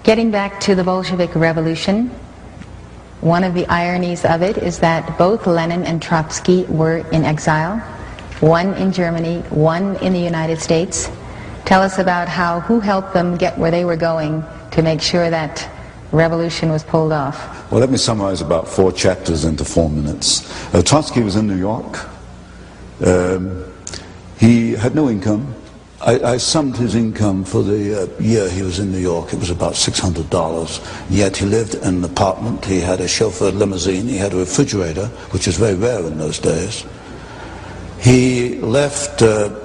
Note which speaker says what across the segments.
Speaker 1: Getting back to the Bolshevik Revolution, one of the ironies of it is that both Lenin and Trotsky were in exile, one in Germany, one in the United States. Tell us about who helped them get where they were going to make sure that revolution was pulled off.
Speaker 2: Well, let me summarize about 4 chapters into 4 minutes. Trotsky was in New York. He had no income. I summed his income for the year he was in New York. It was about $600. Yet he lived in an apartment. He had a chauffeured limousine. He had a refrigerator, which was very rare in those days. He left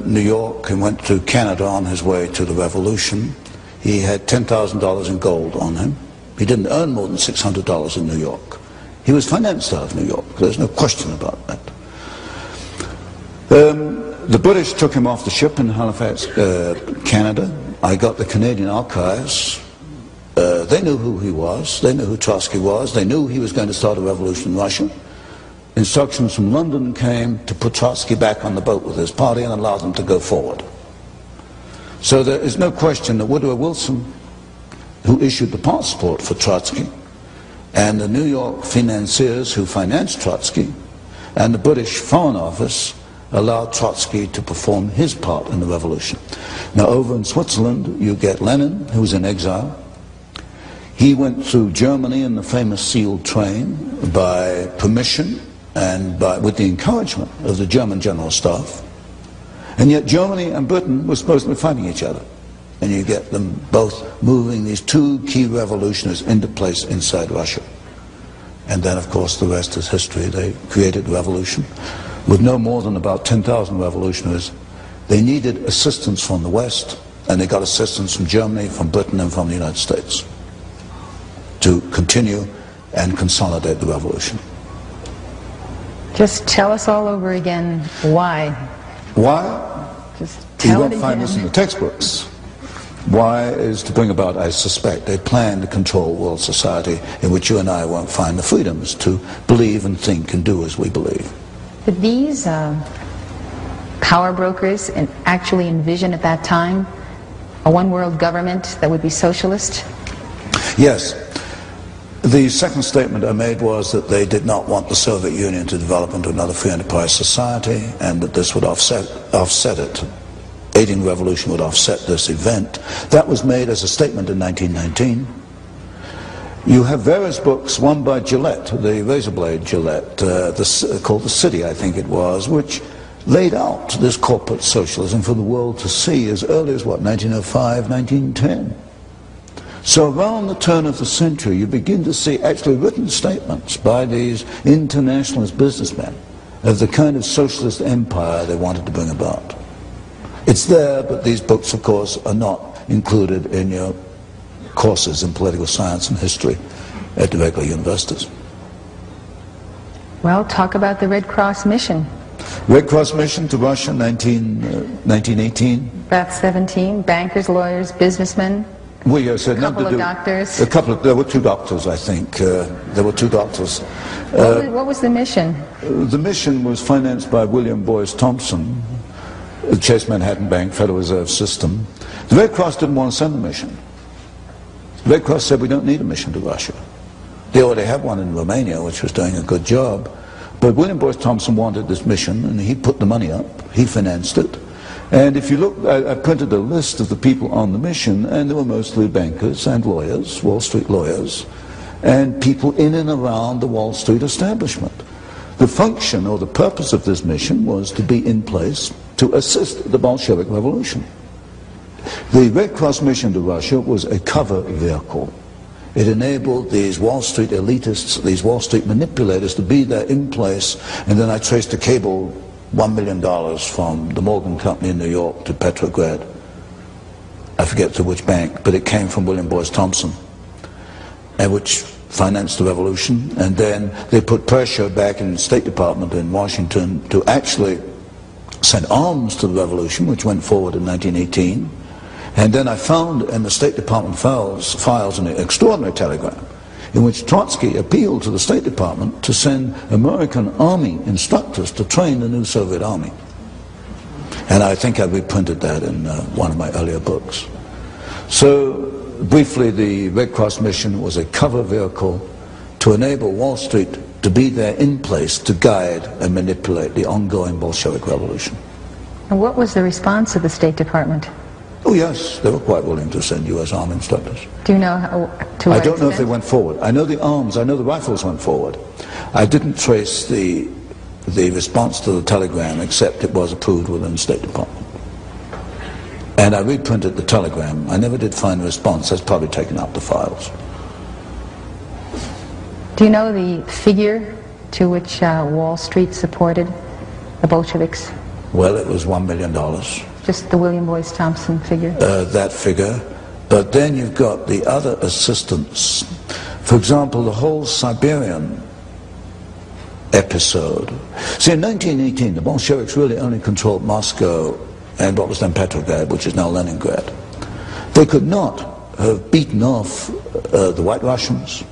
Speaker 2: New York and went to Canada on his way to the revolution. He had $10,000 in gold on him. He didn't earn more than $600 in New York. He was financed out of New York. There's no question about that. The British took him off the ship in Halifax, Canada. I got the Canadian archives. They knew who he was. They knew who Trotsky was. They knew he was going to start a revolution in Russia. Instructions from London came to put Trotsky back on the boat with his party and allow them to go forward. So there is no question that Woodrow Wilson, who issued the passport for Trotsky, and the New York financiers who financed Trotsky, and the British Foreign Office allowed Trotsky to perform his part in the revolution. Now over in Switzerland you get Lenin, who was in exile. He went through Germany in the famous sealed train by permission and with the encouragement of the German General Staff. And yet Germany and Britain were supposed to be fighting each other. And you get them both moving these 2 key revolutionaries into place inside Russia. And then of course the rest is history. They created the revolution. With no more than about 10,000 revolutionaries. They needed assistance from the West, and they got assistance from Germany, from Britain, and from the United States to continue and consolidate the revolution.
Speaker 1: Just tell us all over again why.
Speaker 2: Why?
Speaker 1: Just tell
Speaker 2: you won't
Speaker 1: it
Speaker 2: find
Speaker 1: again.
Speaker 2: this in the textbooks. Why is to bring about, I suspect, a plan to control world society in which you and I won't find the freedoms to believe and think and do as we believe.
Speaker 1: Did these power brokers actually envision at that time a one-world government that would be socialist?
Speaker 2: Yes. The second statement I made was that they did not want the Soviet Union to develop into another free enterprise society, and that this would offset it. Aiding the revolution would offset this event. That was made as a statement in 1919. You have various books, one by Gillette, the razor blade Gillette, called The City, I think it was, which laid out this corporate socialism for the world to see as early as, what, 1905, 1910. So around the turn of the century, you begin to see actually written statements by these internationalist businessmen of the kind of socialist empire they wanted to bring about. It's there, but these books, of course, are not included in your courses in political science and history at the regular universities.
Speaker 1: Well, talk about the Red Cross mission.
Speaker 2: Red Cross mission to Russia, 1918.
Speaker 1: About 17, bankers, lawyers, businessmen,
Speaker 2: We said
Speaker 1: a couple of doctors.
Speaker 2: There were 2 doctors, I think. There were 2 doctors.
Speaker 1: What was the mission?
Speaker 2: The mission was financed by William Boyce Thompson, the Chase Manhattan Bank, Federal Reserve System. The Red Cross didn't want to send a mission. The Red Cross said we don't need a mission to Russia. They already had one in Romania, which was doing a good job. But William Boyce Thompson wanted this mission, and he put the money up. He financed it. And if you look, I printed a list of the people on the mission, and there were mostly bankers and lawyers, Wall Street lawyers, and people in and around the Wall Street establishment. The function or the purpose of this mission was to be in place to assist the Bolshevik Revolution. The Red Cross mission to Russia was a cover vehicle. It enabled these Wall Street elitists, these Wall Street manipulators to be there in place, and then I traced a cable, $1 million from the Morgan Company in New York to Petrograd. I forget to which bank, but it came from William Boyce Thompson, and which financed the revolution. And then they put pressure back in the State Department in Washington to actually send arms to the revolution, which went forward in 1918. And then I found in the State Department files an extraordinary telegram in which Trotsky appealed to the State Department to send American Army instructors to train the new Soviet Army. And I think I reprinted that in one of my earlier books. So briefly, the Red Cross mission was a cover vehicle to enable Wall Street to be there in place to guide and manipulate the ongoing Bolshevik revolution.
Speaker 1: And what was the response of the State Department?
Speaker 2: Oh yes, they were quite willing to send U.S. Army instructors.
Speaker 1: Do you know to what
Speaker 2: I don't know if
Speaker 1: extent?
Speaker 2: they went forward. I know the arms, I know the rifles went forward. I didn't trace the response to the telegram, except it was approved within the State Department. And I reprinted the telegram. I never did find a response. That's probably taken out the files.
Speaker 1: Do you know the figure to which Wall Street supported the Bolsheviks?
Speaker 2: Well, it was $1 million.
Speaker 1: Just the William Boyce Thompson figure?
Speaker 2: That figure. But then you've got the other assistants. For example, the whole Siberian episode. See, in 1918, the Bolsheviks really only controlled Moscow and what was then Petrograd, which is now Leningrad. They could not have beaten off the White Russians,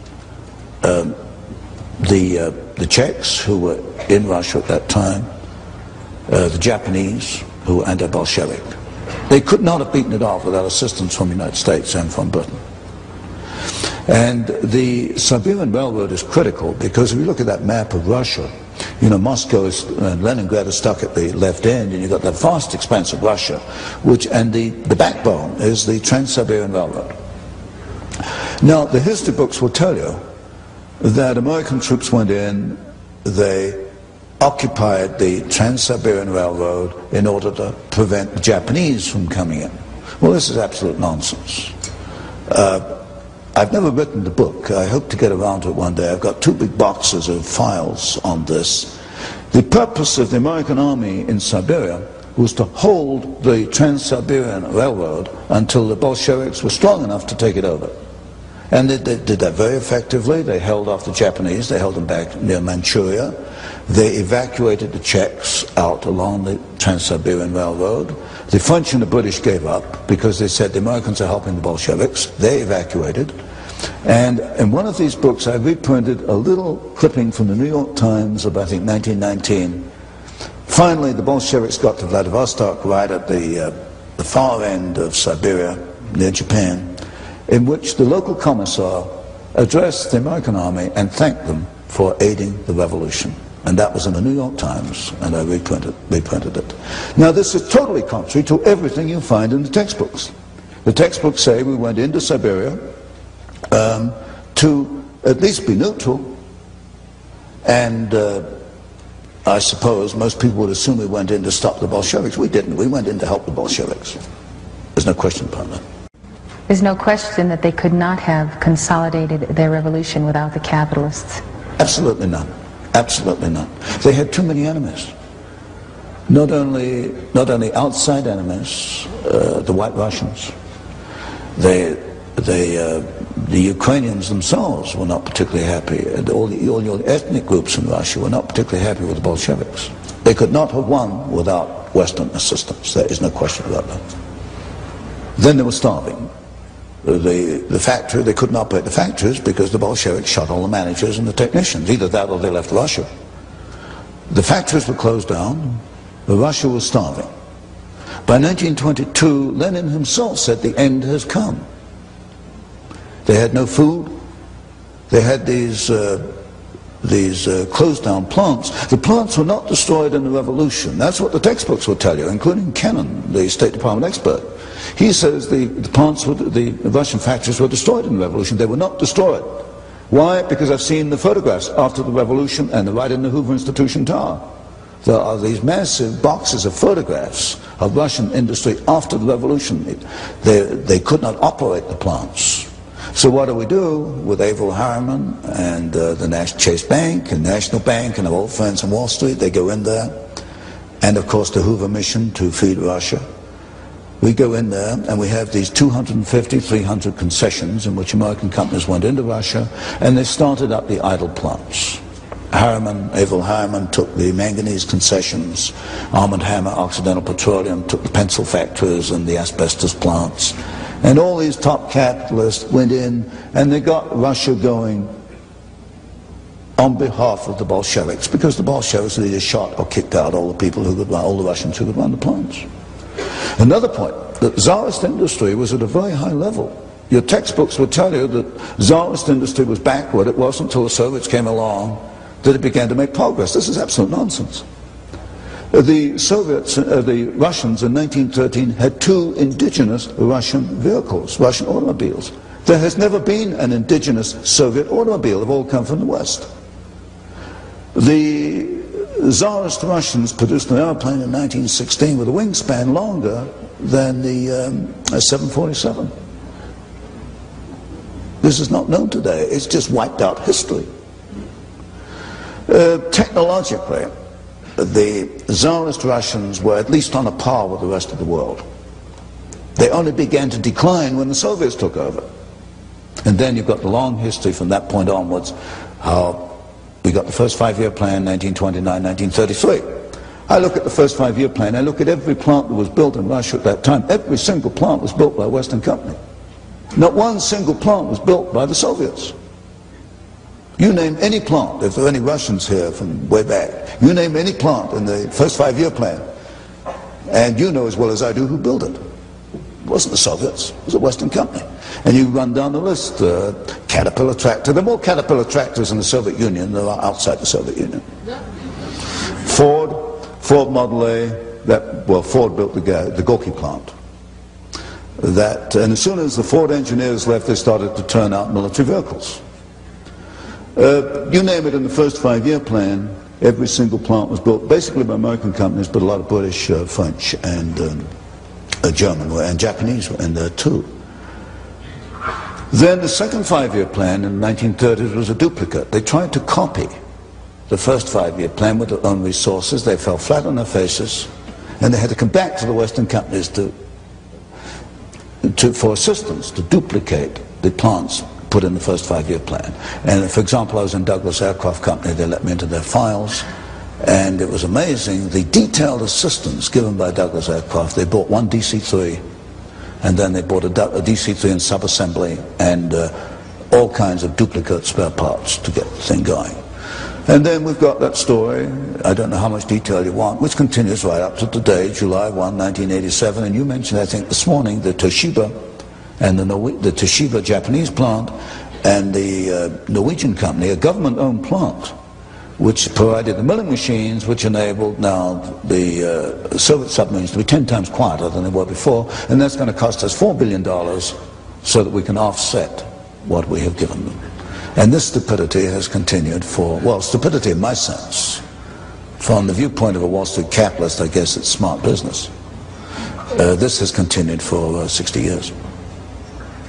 Speaker 2: the Czechs, who were in Russia at that time, the Japanese, who were anti-Bolshevik. They could not have beaten it off without assistance from the United States and from Britain. And the Siberian Railroad is critical because if you look at that map of Russia, you know, Moscow and Leningrad are stuck at the left end, and you've got that vast expanse of Russia, and the backbone is the Trans-Siberian Railroad. Now, the history books will tell you that American troops went in, they occupied the Trans-Siberian Railroad in order to prevent the Japanese from coming in. Well, this is absolute nonsense. I've never written the book. I hope to get around to it one day. I've got 2 big boxes of files on this. The purpose of the American army in Siberia was to hold the Trans-Siberian Railroad until the Bolsheviks were strong enough to take it over. And they did that very effectively. They held off the Japanese. They held them back near Manchuria. They evacuated the Czechs out along the Trans-Siberian Railroad. The French and the British gave up because they said the Americans are helping the Bolsheviks. They evacuated. And in one of these books I reprinted a little clipping from the New York Times of, I think, 1919. Finally the Bolsheviks got to Vladivostok, right at the far end of Siberia, near Japan, in which the local commissar addressed the American army and thanked them for aiding the revolution. And that was in the New York Times, and I reprinted it. Now this is totally contrary to everything you find in the textbooks. The textbooks say we went into Siberia to at least be neutral, and I suppose most people would assume we went in to stop the Bolsheviks. We didn't. We went in to help the Bolsheviks. There's no question about that.
Speaker 1: There's no question that they could not have consolidated their revolution without the capitalists.
Speaker 2: Absolutely none. Absolutely none. They had too many enemies. Not only outside enemies, the White Russians. The Ukrainians themselves were not particularly happy. All your ethnic groups in Russia were not particularly happy with the Bolsheviks. They could not have won without Western assistance. There is no question about that. Then they were starving. The factory, they couldn't operate the factories because the Bolsheviks shot all the managers and the technicians. Either that or they left Russia. The factories were closed down. Russia was starving. By 1922, Lenin himself said the end has come. They had no food. They had these closed down plants. The plants were not destroyed in the revolution. That's what the textbooks will tell you, including Kennan, the State Department expert. He says the Russian factories were destroyed in the revolution. They were not destroyed. Why? Because I've seen the photographs after the revolution, and they're right in the Hoover Institution Tower. There are these massive boxes of photographs of Russian industry after the revolution. They could not operate the plants. So what do we do with Averell Harriman and the Chase Bank and National Bank and our old friends on Wall Street? They go in there, and of course the Hoover mission to feed Russia. We go in there and we have these 250, 300 concessions in which American companies went into Russia, and they started up the idle plants. Averell Harriman took the manganese concessions, Arm & Hammer, Occidental Petroleum took the pencil factories and the asbestos plants, and all these top capitalists went in and they got Russia going on behalf of the Bolsheviks, because the Bolsheviks had either shot or kicked out all the people who could run, all the Russians who could run the plants. Another point, the Tsarist industry was at a very high level Your textbooks would tell you that Tsarist industry was backward. It wasn't until the Soviets came along that it began to make progress. This is absolute nonsense. The Russians in 1913 had 2 indigenous Russian vehicles, Russian automobiles. There has never been an indigenous Soviet automobile. They've all come from the West. The Tsarist Russians produced an airplane in 1916 with a wingspan longer than the 747. This is not known today. It's just wiped out history. Technologically, the Tsarist Russians were at least on a par with the rest of the world. They only began to decline when the Soviets took over. And then you've got the long history from that point onwards, how we got the first 5-year plan, 1929, 1933. I look at the first 5-year plan, I look at every plant that was built in Russia at that time. Every single plant was built by a Western company. Not one single plant was built by the Soviets. You name any plant, if there are any Russians here from way back, you name any plant in the first 5-year plan, and you know as well as I do who built it. It wasn't the Soviets, it was a Western company. And you run down the list, Caterpillar tractor. There are more Caterpillar tractors in the Soviet Union than there are outside the Soviet Union. Ford Model A, Ford built the Gorky plant. And as soon as the Ford engineers left, they started to turn out military vehicles. You name it, in the first 5-year plan, every single plant was built basically by American companies, but a lot of British, French, and German and Japanese were in there too. Then the second 5-year plan in the 1930s was a duplicate. They tried to copy the first 5-year plan with their own resources. They fell flat on their faces, and they had to come back to the Western companies for assistance to duplicate the plants put in the first 5-year plan. And for example, I was in Douglas Aircraft Company. They let me into their files, and it was amazing the detailed assistance given by Douglas Aircraft. They bought one DC-3, and then they bought a DC-3 in sub-assembly, and all kinds of duplicate spare parts to get the thing going. And then we've got that story, I don't know how much detail you want, which continues right up to today, July 1, 1987, and you mentioned, I think, this morning, the Toshiba and the Toshiba Japanese plant and the Norwegian company, a government-owned plant, which provided the milling machines which enabled now the Soviet submarines to be 10 times quieter than they were before, and that's going to cost us $4 billion so that we can offset what we have given them. And this stupidity has continued stupidity in my sense. From the viewpoint of a Wall Street capitalist, I guess it's smart business. This has continued for 60 years.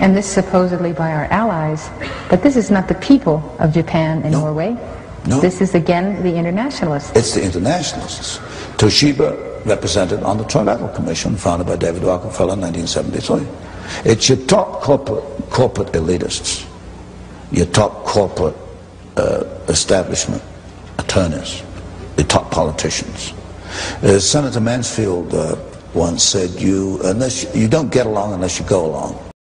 Speaker 1: And this supposedly by our allies, but this is not the people of Japan and Norway.
Speaker 2: No.
Speaker 1: This is again the internationalists.
Speaker 2: It's the internationalists. Toshiba represented on the Trilateral Commission founded by David Rockefeller in 1973. It's your top corporate elitists, your top corporate establishment attorneys, the top politicians. Senator Mansfield once said, you don't get along unless you go along.